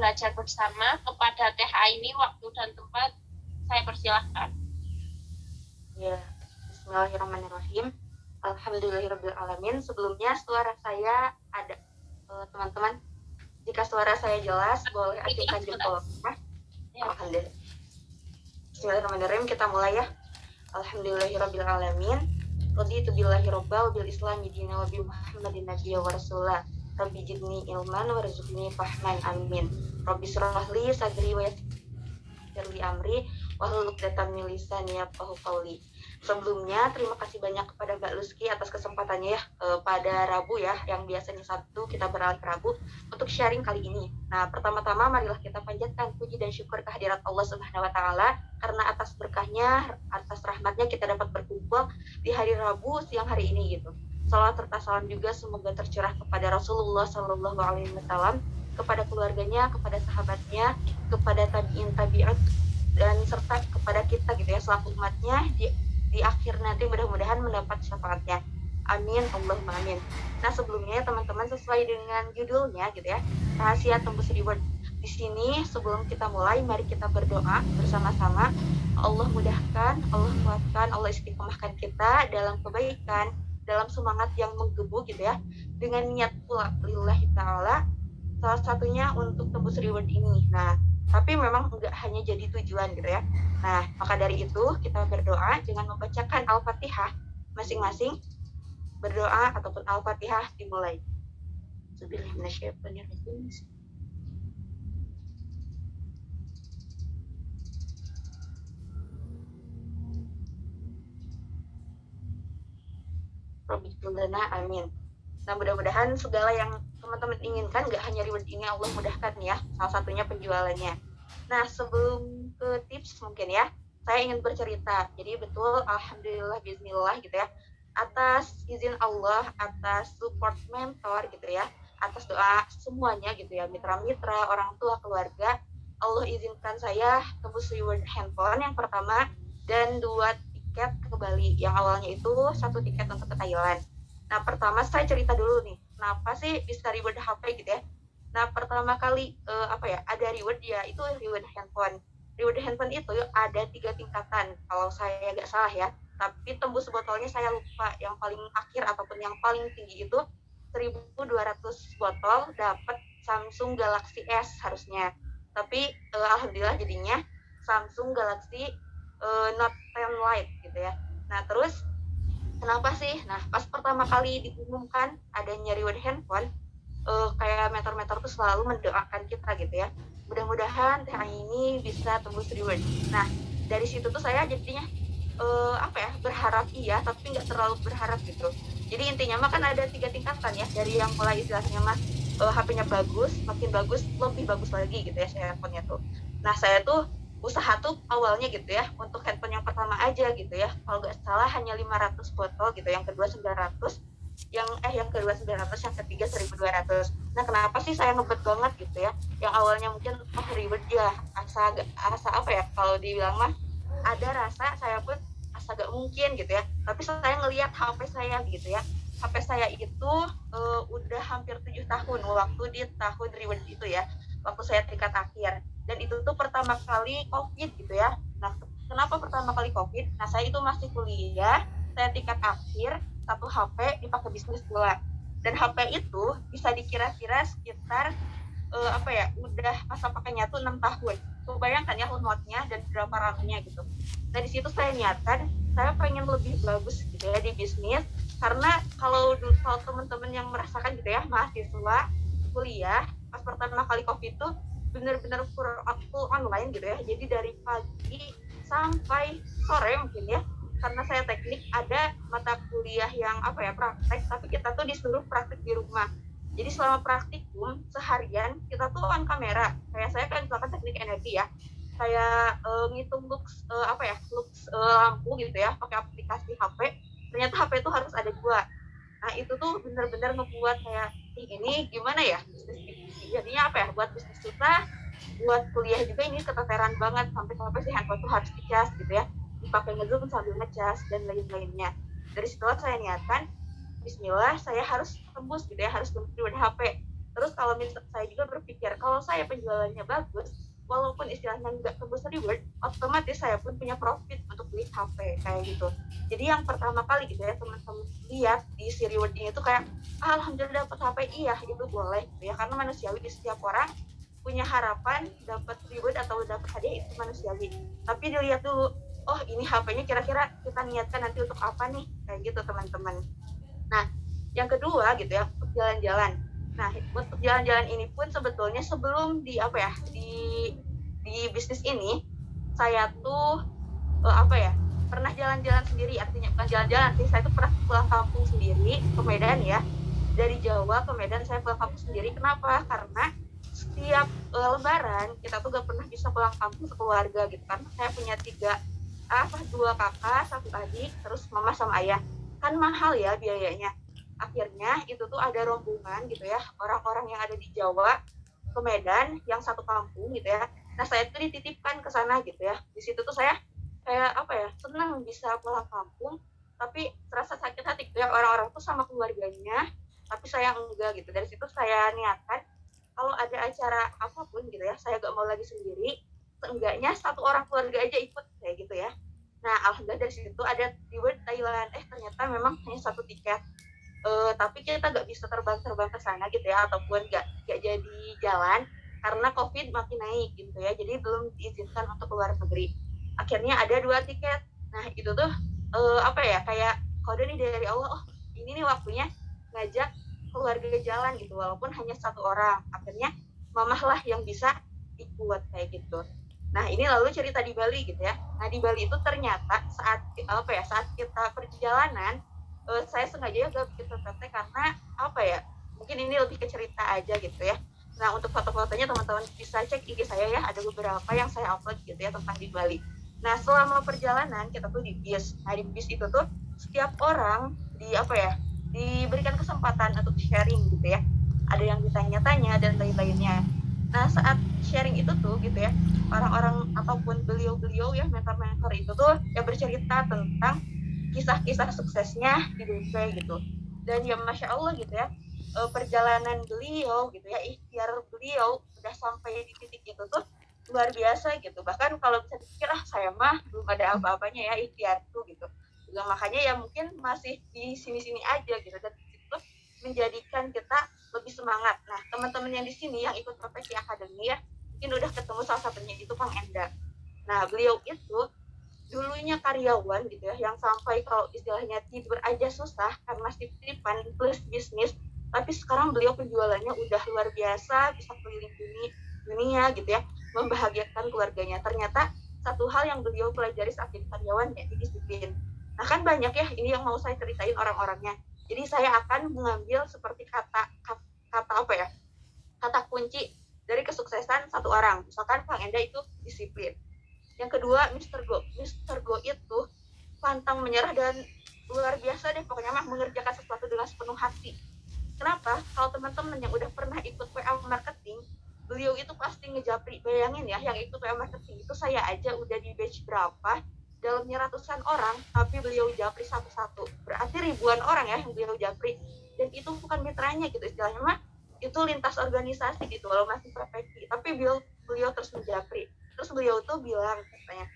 belajar bersama. Kepada Teh Aini, waktu dan tempat saya persilahkan. Ya, bismillahirrahmanirrahim. Alhamdulillahirrahmanirrahim. Sebelumnya suara saya ada, teman-teman. Jika suara saya jelas, boleh acungkan jempol. Ya. Alhamdulillah. Bismillahirrahmanirrahim. Kita mulai ya. Alhamdulillahirrahmanirrahim. Raditu billahi robba bil islami dina wa bi Muhammadin nabiyya wa rasulah. Rabbi jidni ilman warzuqni fahman amin. Rabbi shrah li sadri wa yassir li amri wahlul 'uqdatam min lisani yafqahu qawli. Sebelumnya terima kasih banyak kepada Mbak Luski atas kesempatannya ya pada Rabu ya, yang biasanya Sabtu kita beralih ke Rabu untuk sharing kali ini. Nah, pertama-tama marilah kita panjatkan puji dan syukur kehadirat Allah Subhanahu wa taala karena atas berkahnya, atas rahmatnya kita dapat berkumpul di hari Rabu siang hari ini gitu. Salawat serta salam juga semoga tercurah kepada Rasulullah Shallallahu alaihi wasallam, kepada keluarganya, kepada sahabatnya, kepada tabi'in tabi'at dan serta kepada kita gitu ya selaku umatnya di akhir nanti mudah-mudahan mendapat syafaatnya. Amin, Allahumma amin. Nah, sebelumnya teman-teman sesuai dengan judulnya gitu ya, rahasia tembus reward. Di sini sebelum kita mulai, mari kita berdoa bersama-sama. Allah mudahkan, Allah kuatkan, Allah istiqomahkan kita dalam kebaikan, dalam semangat yang menggebu gitu ya, dengan niat pula lillahi ta'ala, salah satunya untuk tembus reward ini. Nah, tapi memang enggak hanya jadi tujuan gitu ya. Nah, maka dari itu kita berdoa dengan membacakan Al-Fatihah masing-masing. Berdoa ataupun Al-Fatihah dimulai. Bismillahirrahmanirrahim. Robbana amin. Nah, mudah-mudahan segala yang teman-teman inginkan gak hanya reward ini Allah mudahkan ya, salah satunya penjualannya. Nah, sebelum ke tips mungkin ya, saya ingin bercerita. Jadi betul, alhamdulillah, bismillah gitu ya, atas izin Allah, atas support mentor gitu ya, atas doa semuanya gitu ya, mitra-mitra, orang tua, keluarga, Allah izinkan saya tembus reward handphone yang pertama dan 2 tiket ke Bali. Yang awalnya itu 1 tiket untuk ke Thailand. Nah, pertama saya cerita dulu nih, kenapa sih bisa reward HP gitu ya. Nah, pertama kali ada reward ya, itu reward handphone. Reward handphone itu ada 3 tingkatan, kalau saya nggak salah ya. Tapi tembus botolnya saya lupa, yang paling akhir ataupun yang paling tinggi itu 1.200 botol dapat Samsung Galaxy S harusnya. Tapi alhamdulillah jadinya Samsung Galaxy Note 10 Lite gitu ya. Nah, terus kenapa sih? Nah, pas pertama kali diumumkan adanya reward handphone, kayak mentor-mentor tuh selalu mendoakan kita gitu ya. Mudah-mudahan Teh ini bisa tembus reward. Nah, dari situ tuh saya jadinya berharap iya, tapi nggak terlalu berharap gitu. Jadi intinya mah kan ada 3 tingkatan ya, dari yang mulai istilahnya mah HP-nya bagus, makin bagus, lebih bagus lagi gitu ya handphonenya tuh. Nah, saya tuh usaha tuh awalnya gitu ya, untuk handphone yang pertama aja gitu ya, kalau nggak salah hanya 500 botol gitu, yang kedua 900, yang kedua 900, yang ketiga 1.200. Nah, kenapa sih saya ngebet banget gitu ya, yang awalnya mungkin reward ya, asa kalau dibilang mah ada rasa saya pun asa gak mungkin gitu ya, tapi saya ngelihat HP saya gitu ya, HP saya itu udah hampir 7 tahun waktu di tahun reward itu ya, waktu saya tingkat akhir. Dan itu tuh pertama kali COVID gitu ya. Nah, kenapa pertama kali COVID? Nah, saya itu masih kuliah, saya tingkat akhir, 1 HP dipakai bisnis pula. Dan HP itu bisa dikira-kira sekitar udah masa pakainya tuh 6 tahun. Tuh bayangkan ya note-nya dan berapa RAM-nya gitu. Nah, di situ saya niatkan, saya pengen lebih bagus gitu ya di bisnis, karena kalau teman-teman yang merasakan gitu ya, mahasiswa kuliah pas pertama kali COVID tuh benar-benar full online gitu ya. Jadi dari pagi sampai sore mungkin ya. Karena saya teknik, ada mata kuliah yang praktek, tapi kita tuh disuruh praktek di rumah. Jadi selama praktikum seharian kita tuh on kamera. Kayak saya kan misalkan teknik energi ya. Kayak ngitung lux lampu gitu ya, pakai aplikasi HP. Ternyata HP itu harus ada 2. Nah, itu tuh benar-benar ngebuat kayak ini gimana ya, jadinya buat bisnis kita, buat kuliah juga ini keteteran banget, sampai si handphone tuh harus dicas gitu ya, dipakai ngezoom sambil ngecas dan lain-lainnya. Dari situ saya niatkan, bismillah saya harus tembus gitu ya, harus tembus reward HP. Terus kalau saya juga berpikir kalau saya penjualannya bagus, walaupun istilahnya nggak tembus reward, otomatis saya pun punya profit untuk beli HP kayak gitu. Jadi yang pertama kali gitu ya teman-teman lihat di si reward ini tuh kayak alhamdulillah dapat HP, iya itu boleh gitu ya, karena manusiawi di setiap orang punya harapan dapat reward atau dapat hadiah, itu manusiawi. Tapi dilihat dulu, oh ini HP-nya kira-kira kita niatkan nanti untuk apa nih, kayak gitu teman-teman. Nah, yang kedua gitu ya, untuk jalan-jalan. Nah, untuk jalan-jalan ini pun sebetulnya sebelum di apa ya, di bisnis ini, saya tuh pernah jalan-jalan sendiri, artinya bukan jalan-jalan sih, saya tuh pernah pulang kampung sendiri ke Medan ya. Dari Jawa ke Medan saya pulang kampung sendiri. Kenapa? Karena setiap Lebaran kita tuh gak pernah bisa pulang kampung sekeluarga gitu, karena saya punya dua kakak, satu adik, terus mama sama ayah. Kan mahal ya biayanya. Akhirnya itu tuh ada rombongan gitu ya, orang-orang yang ada di Jawa ke Medan yang satu kampung gitu ya. Nah saya tuh dititipkan ke sana gitu ya. Di situ tuh saya kayak senang bisa pulang kampung, tapi terasa sakit hati gitu ya, orang-orang tuh sama keluarganya tapi saya enggak gitu. Dari situ saya niatkan kalau ada acara apapun gitu ya, saya gak mau lagi sendiri, seenggaknya satu orang keluarga aja ikut kayak gitu ya. Nah alhamdulillah dari situ ada reward Thailand, ternyata memang hanya satu tiket, tapi kita gak bisa terbang ke sana gitu ya, ataupun gak jadi jalan karena COVID makin naik gitu ya, jadi belum diizinkan untuk keluar negeri. Akhirnya ada 2 tiket. Nah itu tuh kayak kode nih dari Allah, oh ini nih waktunya ngajak keluarga jalan gitu, walaupun hanya satu orang. Akhirnya mamah lah yang bisa ikut kayak gitu. Nah ini lalu cerita di Bali gitu ya. Nah di Bali itu ternyata saat kita perjalanan, saya sengaja gak bikin PPT karena mungkin ini lebih ke cerita aja gitu ya. Nah untuk foto-fotonya teman-teman bisa cek IG saya ya, ada beberapa yang saya upload gitu ya tentang di Bali. Nah selama perjalanan kita tuh di bis. Nah di bis itu tuh setiap orang diberikan kesempatan untuk sharing gitu ya. Ada yang ditanya-tanya dan lain-lainnya. Nah saat sharing itu tuh gitu ya, orang-orang ataupun beliau-beliau ya, mentor-mentor itu tuh ya bercerita tentang kisah-kisah suksesnya di BP gitu. Dan ya Masya Allah gitu ya, perjalanan beliau gitu ya, ikhtiar beliau udah sampai di titik itu tuh luar biasa gitu. Bahkan kalau bisa dipikir saya mah belum ada apa-apanya ya ikhtiarku gitu. Juga makanya ya mungkin masih di sini-sini aja gitu, dan itu menjadikan kita lebih semangat. Nah teman-teman yang di sini yang ikut Profesi Akademi ya, mungkin udah ketemu salah satunya itu Kang Enda. Nah beliau itu dulunya karyawan gitu ya, yang sampai kalau istilahnya tidur aja susah karena titipan plus bisnis, tapi sekarang beliau penjualannya udah luar biasa, bisa keliling dunia gitu ya, membahagiakan keluarganya. Ternyata satu hal yang beliau pelajari saat jadi karyawan yaitu disiplin. Nah kan banyak ya ini yang mau saya ceritain orang-orangnya. Jadi saya akan mengambil seperti kata kunci dari kesuksesan satu orang. Misalkan Kang Enda itu disiplin. Yang kedua Mr. Go. Mr. Go itu pantang menyerah dan luar biasa deh, pokoknya mah mengerjakan sesuatu dengan sepenuh hati. Kenapa? Kalau teman-teman yang udah pernah ikut WA marketing, beliau itu pasti ngejapri. Bayangin ya, yang ikut WA marketing itu saya aja udah di batch berapa, dalamnya ratusan orang, tapi beliau japri satu-satu. Berarti ribuan orang ya yang beliau japri. Dan itu bukan mitranya gitu istilahnya mah, itu lintas organisasi gitu, walau masih PPK, tapi beliau terus menjapri. Terus beliau tuh bilang katanya,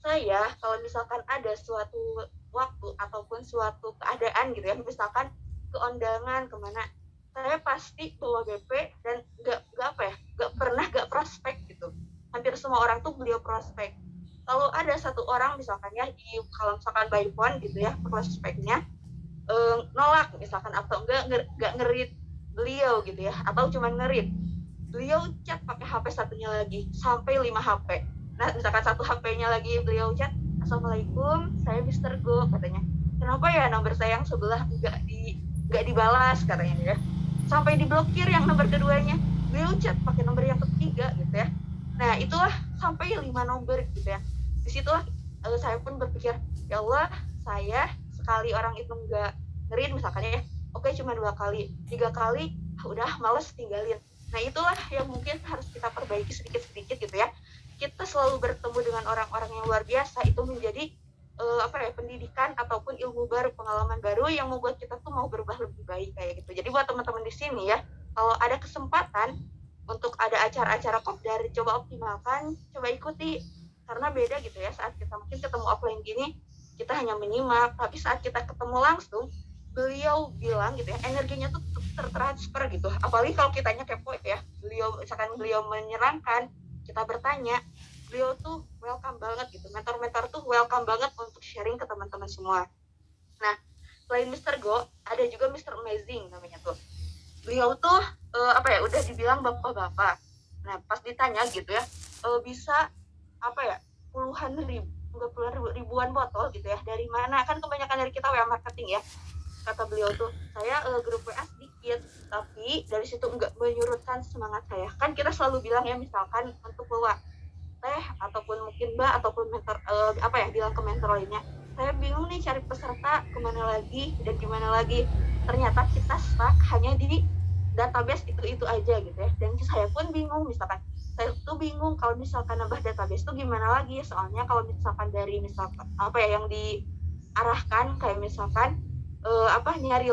saya kalau misalkan ada suatu waktu ataupun suatu keadaan gitu ya, misalkan keundangan kemana, saya pasti bawa BP dan gak pernah gak prospek gitu. Hampir semua orang tuh beliau prospek. Kalau ada satu orang misalkan ya, kalau misalkan by phone gitu ya prospeknya nolak misalkan, atau enggak ngerit beliau gitu ya, atau cuma ngerit, beliau chat pakai HP satunya lagi sampai 5 HP. Nah misalkan satu HP-nya lagi beliau chat, Assalamualaikum, saya Mr. Go katanya, kenapa ya nomor saya yang sebelah nggak dibalas katanya ya, sampai diblokir yang nomor keduanya, beliau chat pakai nomor yang ketiga gitu ya. Nah itulah sampai 5 nomor gitu ya. Disitulah saya pun berpikir, ya Allah, saya sekali orang itu nggak ngerin misalkan ya, oke cuma 2 kali, 3 kali udah males tinggalin. Nah itulah yang mungkin harus kita perbaiki sedikit-sedikit gitu ya. Kita selalu bertemu dengan orang-orang yang luar biasa, itu menjadi pendidikan ataupun ilmu baru, pengalaman baru yang membuat kita tuh mau berubah lebih baik kayak gitu. Jadi buat teman-teman di sini ya, kalau ada kesempatan untuk ada acara-acara kopdar, coba optimalkan, coba ikuti, karena beda gitu ya saat kita mungkin ketemu offline gini, kita hanya menyimak, tapi saat kita ketemu langsung, beliau bilang gitu ya, energinya tuh tertransfer gitu, apalagi kalau kitanya kepo ya, misalkan beliau menyerangkan, kita bertanya, beliau tuh welcome banget gitu, mentor-mentor tuh welcome banget untuk sharing ke teman-teman semua. Nah, selain Mr. Go, ada juga Mr. Amazing namanya tuh. Beliau tuh udah dibilang bapak-bapak. Nah, pas ditanya gitu ya, bisa puluhan ribu, enggak puluhan ribuan botol gitu ya. Dari mana? Kan kebanyakan dari kita WA marketing ya. Kata beliau tuh, saya grup WA sedikit, tapi dari situ enggak menyurutkan semangat saya. Kan kita selalu bilang ya, misalkan untuk bawa teh ataupun mungkin mbak ataupun mentor bilang ke mentor lainnya, saya bingung nih cari peserta kemana lagi dan gimana lagi, ternyata kita stuck hanya di database itu aja gitu ya. Dan saya pun bingung, misalkan saya tuh bingung kalau misalkan nambah database tuh gimana lagi, soalnya kalau misalkan dari misalkan yang diarahkan kayak misalkan nyari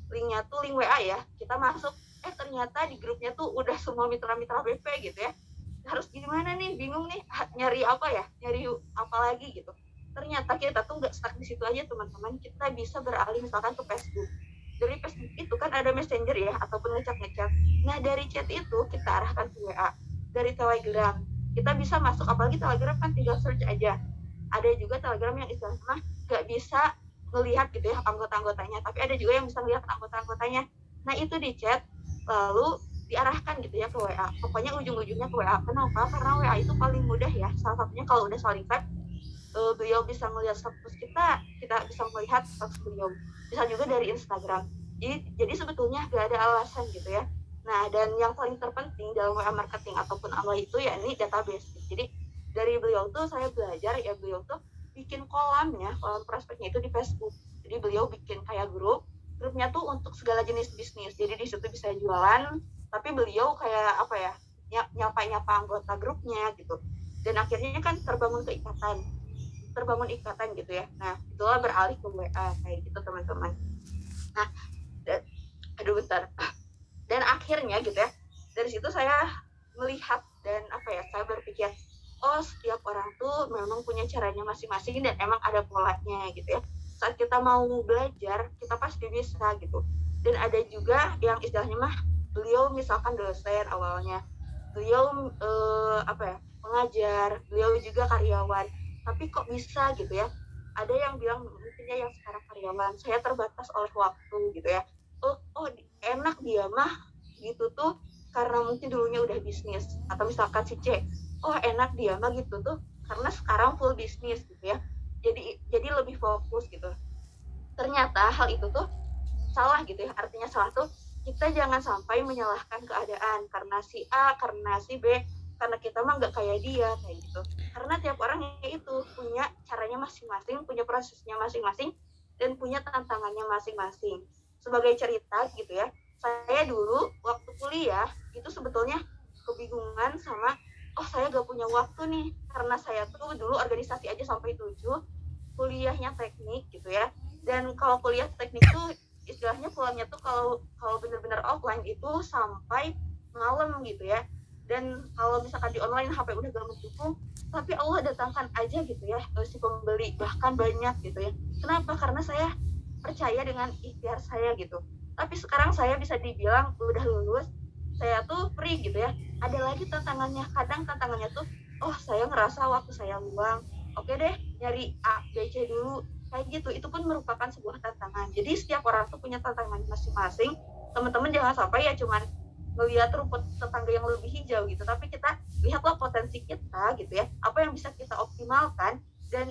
linknya tuh link WA ya, kita masuk ternyata di grupnya tuh udah semua mitra-mitra BP gitu ya, harus gimana nih, bingung nih nyari apa lagi gitu. Ternyata kita tuh nggak stuck di situ aja teman-teman, kita bisa beralih misalkan ke Facebook. Dari Facebook itu kan ada messenger ya ataupun ngechat. Nah dari chat itu kita arahkan ke WA. Dari Telegram kita bisa masuk, apalagi Telegram kan tinggal search aja. Ada juga Telegram yang istilahnya nggak bisa melihat gitu ya anggota-anggotanya, tapi ada juga yang bisa melihat anggota-anggotanya. Nah itu di chat lalu diarahkan gitu ya ke WA. Pokoknya ujung-ujungnya ke WA. Kenapa? Karena WA itu paling mudah ya. Salah satunya kalau udah saling tag, beliau bisa melihat status kita bisa melihat status beliau. Bisa juga dari Instagram. Jadi sebetulnya gak ada alasan gitu ya. Nah, dan yang paling terpenting dalam WA marketing ataupun online itu ya ini database. Jadi dari beliau tuh saya belajar ya, beliau tuh bikin kolam prospeknya itu di Facebook. Jadi beliau bikin kayak grupnya tuh untuk segala jenis bisnis. Jadi di situ bisa jualan, tapi beliau kayak nyapa anggota grupnya gitu. Dan akhirnya kan terbangun ikatan gitu ya. Nah, itulah beralih ke WA kayak gitu teman-teman. Nah, bentar. Dan akhirnya gitu ya, dari situ saya melihat dan saya berpikir, oh setiap orang tuh memang punya caranya masing-masing dan emang ada polanya gitu ya. Saat kita mau belajar, kita pasti bisa gitu. Dan ada juga yang istilahnya beliau misalkan dosen awalnya, beliau pengajar, beliau juga karyawan, tapi kok bisa gitu ya. Ada yang bilang mungkinnya yang sekarang karyawan, saya terbatas oleh waktu gitu ya. Oh enak dia gitu tuh karena mungkin dulunya udah bisnis, atau misalkan si C, oh enak dia gitu tuh karena sekarang full bisnis gitu ya. Jadi lebih fokus gitu. Ternyata hal itu tuh salah gitu ya. Artinya salah tuh kita jangan sampai menyalahkan keadaan karena si A, karena si B, karena kita mah nggak kayak dia kayak gitu. Karena tiap orang itu punya caranya masing-masing, punya prosesnya masing-masing, dan punya tantangannya masing-masing. Sebagai cerita gitu ya, saya dulu waktu kuliah itu sebetulnya kebingungan sama, oh saya gak punya waktu nih, karena saya tuh dulu organisasi aja sampai 7, kuliahnya teknik gitu ya. Dan kalau kuliah teknik tuh istilahnya pulangnya tuh kalau benar-benar offline itu sampai malam gitu ya. Dan kalau misalkan di online HP udah gak mendukung, tapi Allah datangkan aja gitu ya si pembeli, bahkan banyak gitu ya. Kenapa? Karena saya percaya dengan ikhtiar saya gitu. Tapi sekarang saya bisa dibilang udah lulus, saya tuh free gitu ya. Ada lagi tantangannya, kadang tantangannya tuh, oh saya ngerasa waktu saya luang, oke deh nyari A, B, C dulu kayak gitu. Itu pun merupakan sebuah tantangan. Jadi setiap orang tuh punya tantangan masing-masing. Teman-teman jangan sampai ya cuman melihat rumput tetangga yang lebih hijau gitu, tapi kita lihatlah potensi kita gitu ya, apa yang bisa kita optimalkan, dan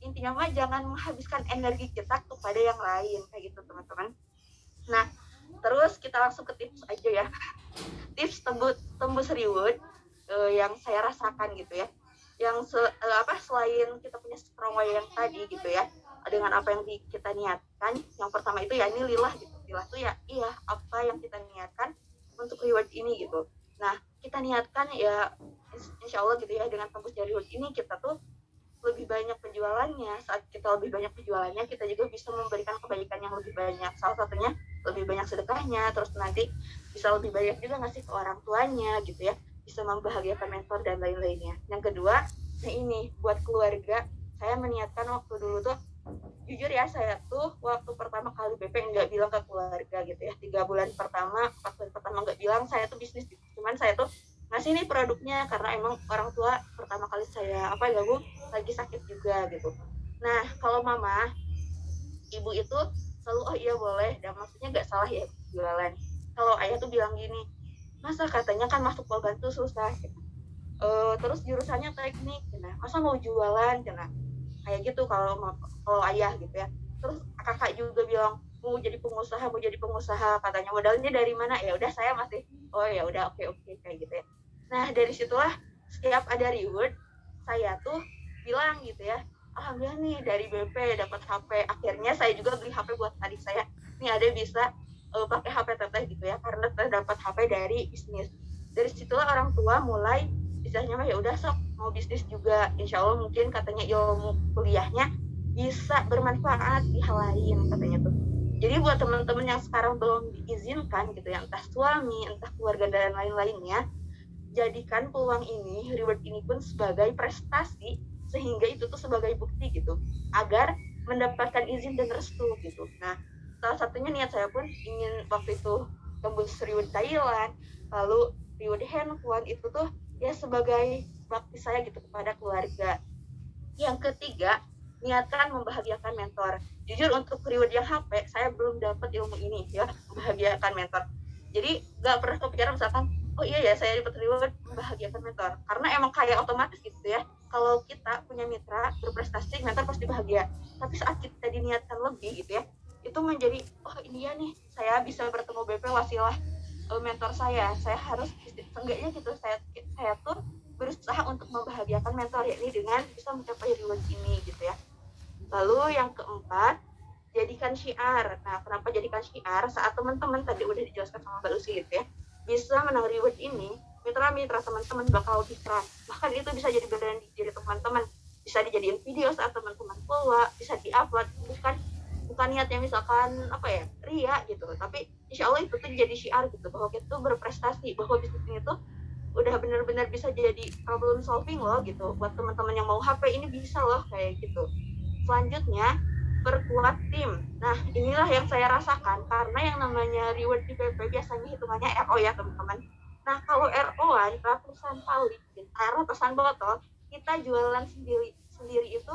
intinya jangan menghabiskan energi kita kepada yang lain kayak gitu teman-teman. Nah terus kita langsung ke tips aja ya. Tips tembus reward yang saya rasakan gitu ya, yang selain kita punya strong way yang tadi gitu ya, dengan apa yang kita niatkan. Yang pertama itu ya ini lillah gitu. Lillah tuh ya iya apa yang kita niatkan untuk reward ini gitu. Nah kita niatkan ya insya Allah gitu ya, dengan tembus dari reward ini kita tuh lebih banyak penjualannya. Saat kita lebih banyak penjualannya, kita juga bisa memberikan kebaikan yang lebih banyak. Salah satunya lebih banyak sedekahnya, terus nanti bisa lebih banyak juga ngasih ke orang tuanya gitu ya, bisa membahagiakan mentor dan lain-lainnya. Yang kedua, nah ini buat keluarga, saya meniatkan waktu dulu tuh, jujur ya, saya tuh waktu pertama kali BP nggak bilang ke keluarga gitu ya, 3 bulan pertama, 4 bulan pertama nggak bilang saya tuh bisnis gitu. Cuman saya tuh ngasih nih produknya karena emang orang tua pertama kali saya gabung lagi sakit juga gitu. Nah kalau mama, ibu itu selalu oh iya boleh, dan maksudnya nggak salah ya jualan. Kalau ayah tuh bilang gini, masa katanya kan masuk polban tuh susah gitu. Terus jurusannya teknik, gitu. Masa mau jualan, gitu. Kayak gitu kalau ayah gitu ya. Terus kakak juga bilang mau jadi pengusaha katanya, modalnya dari mana? Ya udah saya masih oh ya udah oke kayak gitu ya. Nah dari situlah setiap ada reward saya tuh bilang gitu ya, alhamdulillah nih dari BP dapat HP. Akhirnya saya juga beli HP buat adik saya, nih ada bisa pakai HP teteh gitu ya, karena terdapat HP dari bisnis. Dari situlah orang tua mulai istilahnya mah ya udah sok mau bisnis juga, insya Allah mungkin katanya ilmu kuliahnya bisa bermanfaat di hal lain katanya tuh. Jadi buat teman-teman yang sekarang belum diizinkan gitu ya, entah suami, entah keluarga dan lain-lainnya, jadikan peluang ini, reward ini pun sebagai prestasi, sehingga itu tuh sebagai bukti gitu, agar mendapatkan izin dan restu gitu. Nah, salah satunya niat saya pun ingin waktu itu tembus reward Thailand, lalu reward handphone, itu tuh ya sebagai bakti saya gitu kepada keluarga. Yang ketiga, niatkan membahagiakan mentor. Jujur untuk reward yang HP, saya belum dapat ilmu ini ya, membahagiakan mentor. Jadi nggak pernah kepikiran misalkan, oh iya ya saya dapat reward membahagiakan mentor. Karena emang kayak otomatis gitu ya, kalau kita punya mitra berprestasi, mentor pasti bahagia. Tapi saat kita diniatkan lebih gitu ya, itu menjadi, oh iya nih, saya bisa bertemu BP wasilah mentor saya harus seenggaknya gitu, saya tuh berusaha untuk membahagiakan mentor, yakni dengan bisa mencapai reward ini gitu ya. Lalu yang keempat, jadikan syiar. Nah, kenapa jadikan syiar? Saat teman-teman tadi udah dijelaskan sama Mbak Lucy gitu ya, bisa menang reward ini, mitra-mitra teman-teman bakal lebih keren. Bahkan itu bisa jadi beneran diri teman-teman, bisa dijadiin video saat teman-teman keluar, bisa diupload, bukan niatnya misalkan ria gitu, tapi insya Allah itu tuh jadi syiar gitu, bahwa kita tuh berprestasi, bahwa bisnis ini tuh udah benar-benar bisa jadi problem solving loh gitu, buat teman-teman yang mau HP ini bisa loh kayak gitu. Selanjutnya, perkuat tim. Nah inilah yang saya rasakan, karena yang namanya reward di PP biasanya hitungannya RO ya teman-teman. Nah kalau RO-an ratusan kali, ratusan botol, kita jualan sendiri itu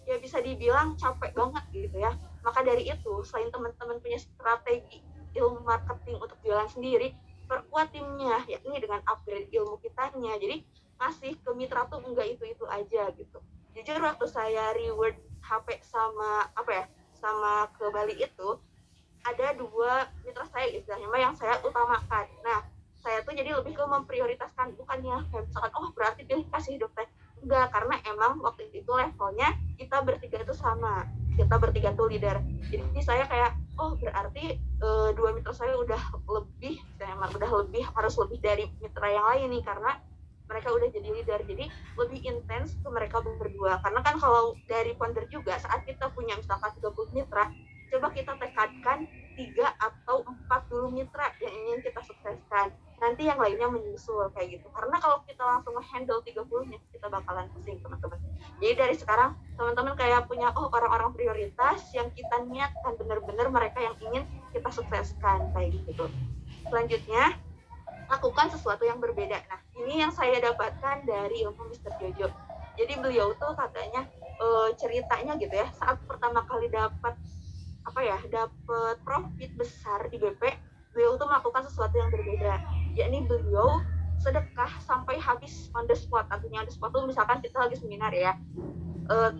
ya bisa dibilang capek banget gitu ya. Maka dari itu, selain teman-teman punya strategi ilmu marketing untuk jualan sendiri, perkuat timnya, yakni dengan upgrade ilmu kitanya. Jadi ngasih ke mitra tuh enggak itu aja gitu. Jujur waktu saya reward HP sama sama ke Bali itu, ada 2 mitra saya istilahnya yang saya utamakan. Nah saya tuh jadi lebih ke memprioritaskan, bukannya kayak misalkan oh berarti pilih kasih hidup teh, enggak, karena emang waktu itu levelnya kita bertiga itu sama, kita bertiga tuh leader. Jadi saya kayak oh berarti 2 mitra saya udah lebih harus lebih dari mitra yang lain nih, karena mereka udah jadi leader, jadi lebih intens ke mereka berdua. Karena kan kalau dari founder juga, saat kita punya misalkan 30 mitra, coba kita tekankan 3 atau 4 dulu mitra yang ingin kita sukseskan, nanti yang lainnya menyusul kayak gitu. Karena kalau kita langsung handle 30-nya, kita bakalan pusing teman-teman. Jadi dari sekarang teman-teman kayak punya orang-orang prioritas yang kita niatkan benar-benar mereka yang ingin kita sukseskan kayak gitu. Selanjutnya, lakukan sesuatu yang berbeda. Nah ini yang saya dapatkan dari ilmu Mr. Jojo. Jadi beliau tuh katanya ceritanya gitu ya, saat pertama kali dapat profit besar di BP, beliau tuh melakukan sesuatu yang berbeda, yakni beliau sedekah sampai habis on the spot. Artinya on the spot tuh misalkan kita lagi seminar ya,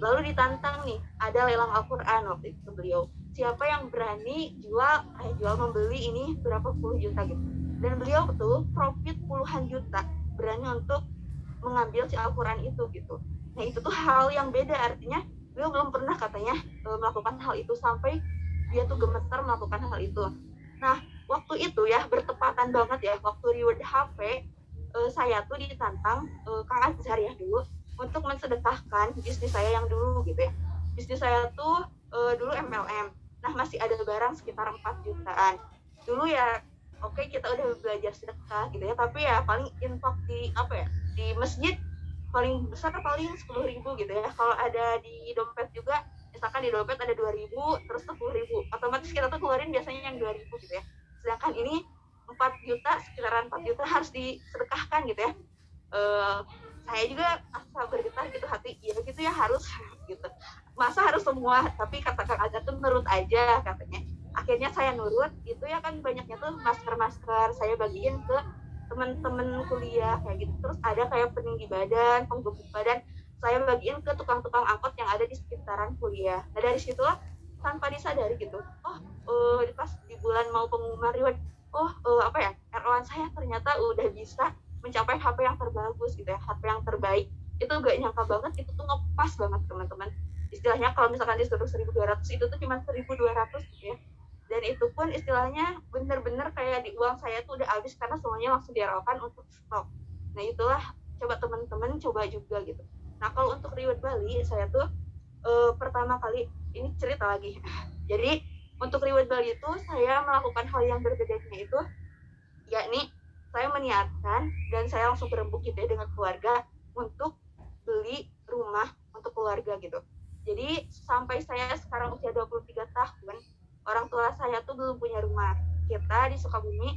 lalu ditantang nih, ada lelang Al-Quran waktu itu beliau, siapa yang berani jual membeli ini berapa puluh juta gitu, dan beliau tuh profit puluhan juta, berani untuk mengambil si Al-Quran itu gitu. Nah itu tuh hal yang beda, artinya beliau belum pernah katanya melakukan hal itu sampai dia tuh gemetar melakukan hal itu. Nah waktu itu ya bertepatan banget ya, waktu reward HP, saya tuh ditantang Kang Azhar ya dulu untuk mensedekahkan bisnis saya yang dulu gitu ya. Bisnis saya tuh dulu MLM. Nah masih ada barang sekitar 4 jutaan. Dulu ya oke, kita udah belajar sedekah gitu ya, tapi ya paling infak di apa ya, di masjid paling besar paling 10.000 gitu ya. Kalau ada di dompet juga, misalkan di dompet ada 2.000 terus 10.000, otomatis kita tuh keluarin biasanya yang 2.000 gitu ya. Sedangkan ini 4 juta, sekitaran 4 juta harus disedekahkan gitu ya. Saya juga asal bergetar gitu hati, ya gitu ya harus gitu, masa harus semua, tapi kata Kang Aga tuh nurut aja katanya. Akhirnya saya nurut, itu ya kan banyaknya tuh masker saya bagiin ke teman-teman kuliah kayak gitu. Terus ada kayak peninggi badan, penggebuk badan, saya bagiin ke tukang-tukang angkot yang ada di sekitaran kuliah. Nah dari situlah tanpa disadari gitu, pas di bulan mau pengumuman reward, apa ya, RO-an saya ternyata udah bisa mencapai HP yang terbagus gitu ya, HP yang terbaik. Itu gak nyangka banget, itu tuh ngepas banget teman-teman. Istilahnya kalau misalkan disuruh 1.200, itu tuh cuma 1.200 gitu ya. Dan itu pun istilahnya bener-bener kayak di uang saya tuh udah habis karena semuanya langsung diarahkan untuk stok. Nah itulah, coba teman-teman coba juga gitu. Nah kalau untuk reward Bali, saya tuh pertama kali, ini cerita lagi. Jadi untuk reward Bali itu saya melakukan hal yang berbedanya itu, yakni saya meniatkan dan saya langsung berembuk gitu ya dengan keluarga untuk beli rumah untuk keluarga gitu. Jadi sampai saya sekarang usia 23 tahun, orang tua saya tuh belum punya rumah. Kita di Sukabumi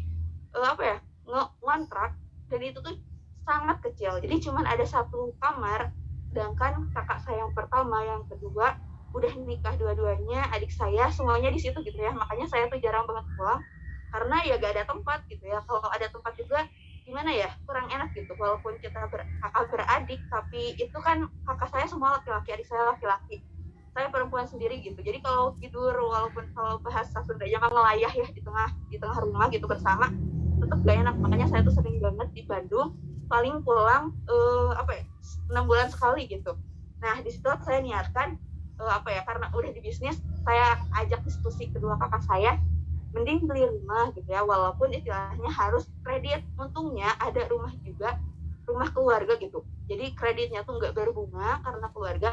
ngontrak, dan itu tuh sangat kecil. Jadi cuma ada satu kamar, sedangkan kakak saya yang pertama, yang kedua udah nikah dua-duanya, adik saya semuanya di situ gitu ya. Makanya saya tuh jarang banget pulang karena ya gak ada tempat gitu ya. Kalau ada tempat juga gimana ya, kurang enak gitu. Walaupun kita kakak beradik, tapi itu kan kakak saya semua laki-laki, adik saya laki-laki, saya perempuan sendiri gitu. Jadi kalau tidur, walaupun kalau bahasa Sundanya mah ngelayah ya di tengah rumah gitu bersama, tetap gak enak. Makanya saya tuh sering banget di Bandung paling pulang 6 bulan sekali gitu. Nah di situ saya niatkan karena udah di bisnis, saya ajak diskusi kedua kakak saya, mending beli rumah gitu ya, walaupun istilahnya harus kredit. Untungnya ada rumah juga, rumah keluarga gitu, jadi kreditnya tuh nggak berbunga karena keluarga.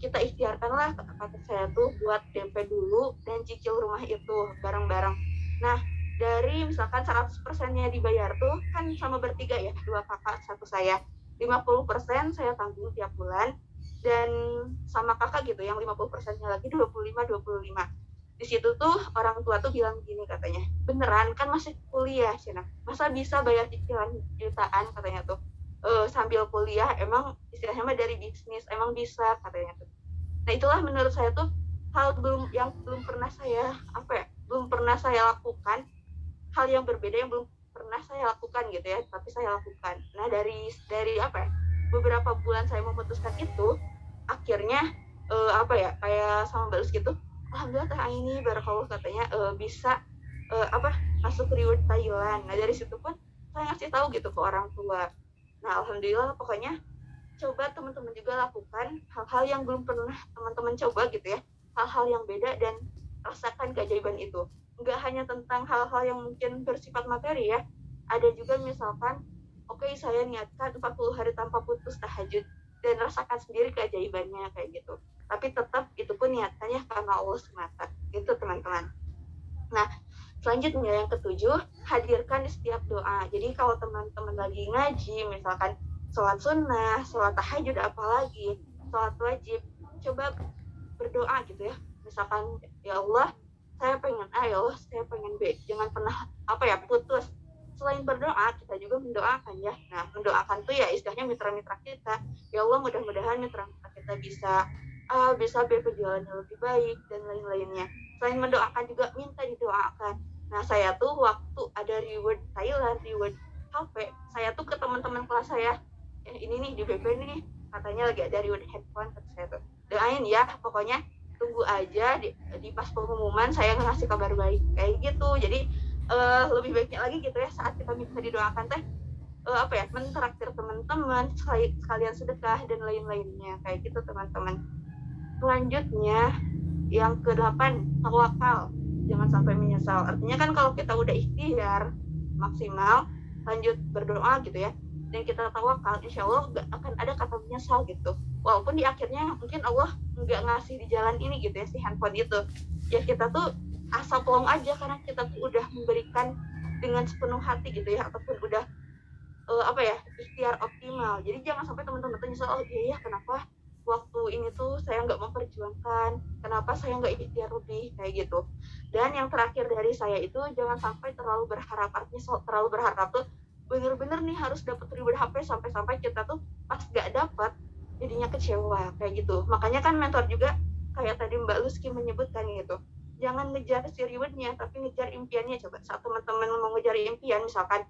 Kita ikhtiarkan lah kata saya tuh buat DP dulu dan cicil rumah itu bareng-bareng. Nah dari misalkan 100%-nya dibayar tuh kan sama bertiga ya, dua kakak satu saya, 50% saya tanggung tiap bulan, dan sama kakak gitu yang 50%-nya lagi 25. Di situ tuh orang tua tuh bilang gini katanya, beneran kan masih kuliah Cina, masa bisa bayar cicilan jutaan katanya tuh, sambil kuliah, emang istilahnya mah dari bisnis emang bisa katanya tuh. Nah itulah menurut saya tuh hal yang belum pernah saya lakukan, hal yang berbeda yang belum pernah saya lakukan gitu ya, tapi saya lakukan. Nah dari beberapa bulan saya memutuskan itu, akhirnya kayak sama balus gitu, alhamdulillah Teh Aini barakallah katanya bisa masuk reward Thailand. Nah dari situ pun saya ngasih tahu gitu ke orang tua. Nah alhamdulillah, pokoknya coba teman-teman juga lakukan hal-hal yang belum pernah teman-teman coba gitu ya, hal-hal yang beda, dan rasakan keajaiban itu. Nggak hanya tentang hal-hal yang mungkin bersifat materi ya, ada juga misalkan saya niatkan 40 hari tanpa putus tahajud, dan rasakan sendiri keajaibannya kayak gitu. Tapi tetap itu pun niatannya karena Allah semata gitu teman-teman. Nah selanjutnya yang ketujuh, hadirkan di setiap doa. Jadi kalau teman-teman lagi ngaji, misalkan sholat sunnah, sholat tahajud, apalagi sholat wajib, coba berdoa gitu ya. Misalkan ya Allah saya pengen A, ya Allah saya pengen B, jangan pernah putus. Selain berdoa, kita juga mendoakan ya. Nah mendoakan tuh ya istilahnya mitra-mitra kita, ya Allah mudah-mudahan mitra-mitra kita bisa A, bisa B, penjualannya lebih baik dan lain-lainnya. Selain mendoakan juga minta didoakan. Nah saya tuh waktu ada reward Thailand, reward HP, saya tuh ke teman-teman kelas saya, ini nih di BP nih katanya lagi ada reward handphone, kata saya tuh, doain ya, pokoknya tunggu aja di pas pengumuman saya ngasih kabar baik kayak gitu. Jadi lebih baiknya lagi gitu ya, saat kita minta didoakan teh mentraktir teman-teman, sekalian sedekah dan lain-lainnya kayak gitu teman-teman. Selanjutnya yang ke-8, tawakal, jangan sampai menyesal. Artinya kan kalau kita udah ikhtiar maksimal, lanjut berdoa gitu ya, dan kita tawakal, insya Allah gak akan ada kata menyesal gitu. Walaupun di akhirnya mungkin Allah nggak ngasih di jalan ini gitu ya, si handphone itu. ya kita tuh asal plong aja karena kita tuh udah memberikan dengan sepenuh hati gitu ya, ataupun udah ikhtiar optimal. Jadi jangan sampai teman-teman tuh nyesel, oh iya ya kenapa waktu ini tuh saya nggak memperjuangkan, kenapa saya nggak ikhtiar lebih, kayak gitu. Dan yang terakhir dari saya itu jangan sampai terlalu berharap, artinya terlalu berharap tuh bener-bener nih harus dapat reward HP sampai-sampai kita tuh pas nggak dapat jadinya kecewa kayak gitu. Makanya kan mentor juga kayak tadi Mbak Luski menyebutkan gitu, jangan ngejar si rewardnya tapi ngejar impiannya. Coba saat teman-teman mau ngejar impian, misalkan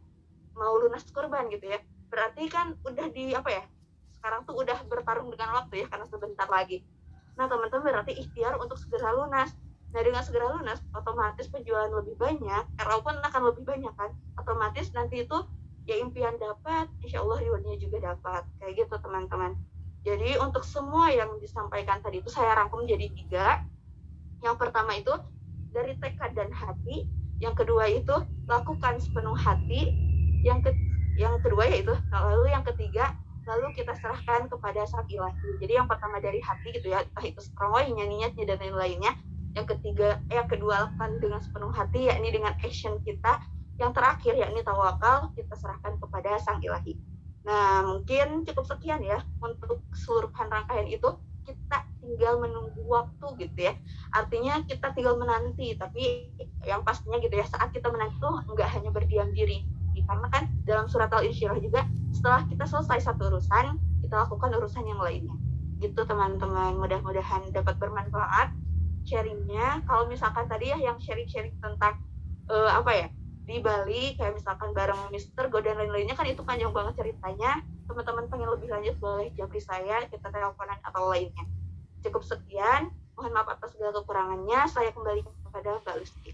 mau lunas kurban gitu ya, berarti kan udah sekarang tuh udah bertarung dengan waktu ya karena sebentar lagi. Nah teman-teman berarti ikhtiar untuk segera lunas. Nah dengan segera lunas otomatis penjualan lebih banyak, RO pun akan lebih banyak kan, otomatis nanti itu ya impian dapat, insya Allah rewardnya juga dapat, kayak gitu teman-teman. Jadi untuk semua yang disampaikan tadi itu saya rangkum jadi 3. Yang pertama itu dari tekad dan hati, yang kedua itu lakukan sepenuh hati, yang kedua yaitu, lalu yang ketiga lalu kita serahkan kepada Sang Ilahi. Jadi yang pertama dari hati gitu ya, entah itu strawnya, niatnya dan lain-lainnya. Yang kedua lakukan dengan sepenuh hati, yakni dengan action kita. Yang terakhir yakni tawakal, kita serahkan kepada Sang Ilahi. Nah mungkin cukup sekian ya untuk keseluruhan rangkaian itu. Kita tinggal menunggu waktu gitu ya, artinya kita tinggal menanti, tapi yang pastinya gitu ya, saat kita menanti itu nggak hanya berdiam diri, karena kan dalam surat Al-Insyirah juga setelah kita selesai satu urusan, kita lakukan urusan yang lainnya gitu teman-teman. Mudah-mudahan dapat bermanfaat sharingnya. Kalau misalkan tadi ya yang sharing-sharing tentang di Bali kayak misalkan bareng Mister Go dan lain-lainnya kan itu panjang banget ceritanya. Teman-teman pengen lebih lanjut boleh japri saya, kita teleponan atau lainnya. Cukup sekian, mohon maaf atas segala kekurangannya. Saya kembali kepada Mbak Lucy.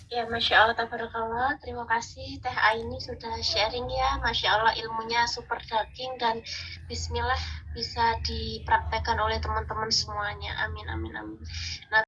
Ya, Masya Allah, tabarakallah. Terima kasih Teh Aini sudah sharing ya. Masya Allah, ilmunya super daging dan bismillah bisa dipraktekkan oleh teman-teman semuanya. Amin, amin, amin. Nah,